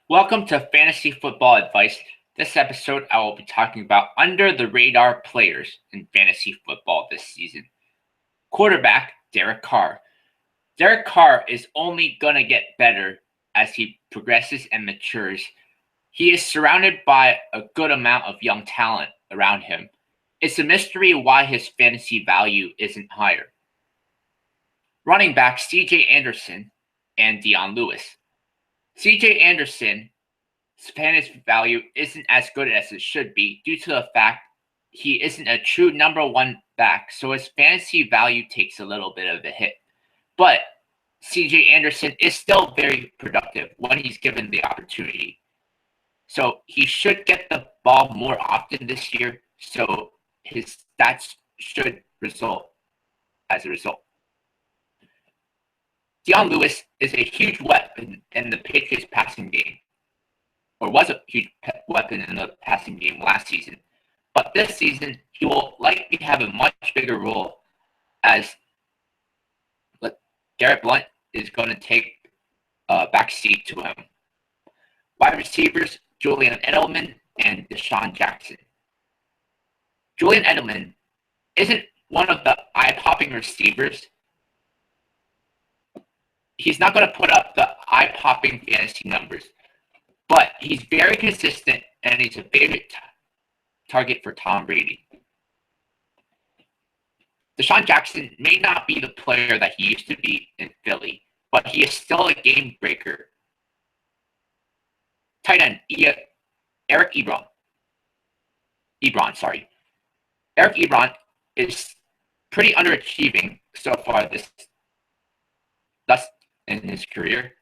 Welcome to Fantasy Football Advice. This episode, I will be talking about under-the-radar players in fantasy football this season. Quarterback, Derek Carr. Derek Carr is only going to get better as he progresses and matures. He is surrounded by a good amount of young talent around him. It's a mystery why his fantasy value isn't higher. Running back, C.J. Anderson and Dion Lewis. C.J. Anderson's fantasy value isn't as good as it should be due to the fact he isn't a true number one back, so his fantasy value takes a little bit of a hit. But C.J. Anderson is still very productive when he's given the opportunity. So he should get the ball more often this year, so his stats should result as a result. Dion Lewis is a huge weapon in the Patriots passing game, or was a huge weapon in the passing game last season. But this season, he will likely have a much bigger role as Garrett Blount is going to take a backseat to him. Wide receivers, Julian Edelman and DeSean Jackson. Julian Edelman isn't one of the eye-popping receivers. He's not going to put up the eye-popping fantasy numbers, but he's very consistent and he's a favorite target for Tom Brady. DeSean Jackson may not be the player that he used to be in Philly, but he is still a game breaker. Tight end, Eric Ebron. Eric Ebron is pretty underachieving so far thus in his career.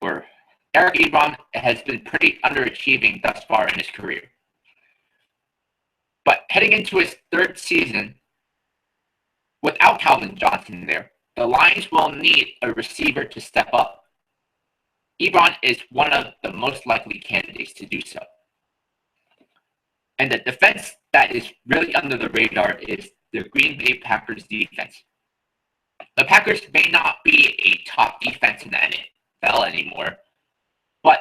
Or Eric Ebron has been pretty underachieving thus far in his career. But heading into his third season, without Calvin Johnson there, the Lions will need a receiver to step up. Ebron is one of the most likely candidates to do so. And the defense that is really under the radar is the Green Bay Packers defense. The Packers may not be a top defense in the NFL anymore, but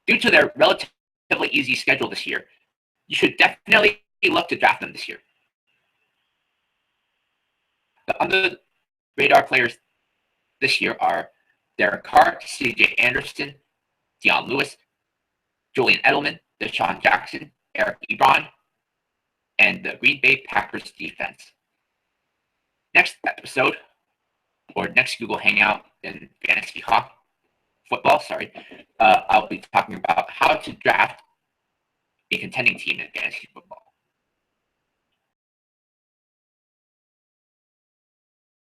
due to their relatively easy schedule this year, you should definitely look to draft them this year. The under-radar players this year are Derek Carr, C.J. Anderson, Dion Lewis, Julian Edelman, DeSean Jackson, Eric Ebron, and the Green Bay Packers defense. Next episode, or next Google Hangout in fantasy football, I'll be talking about how to draft a contending team in fantasy football.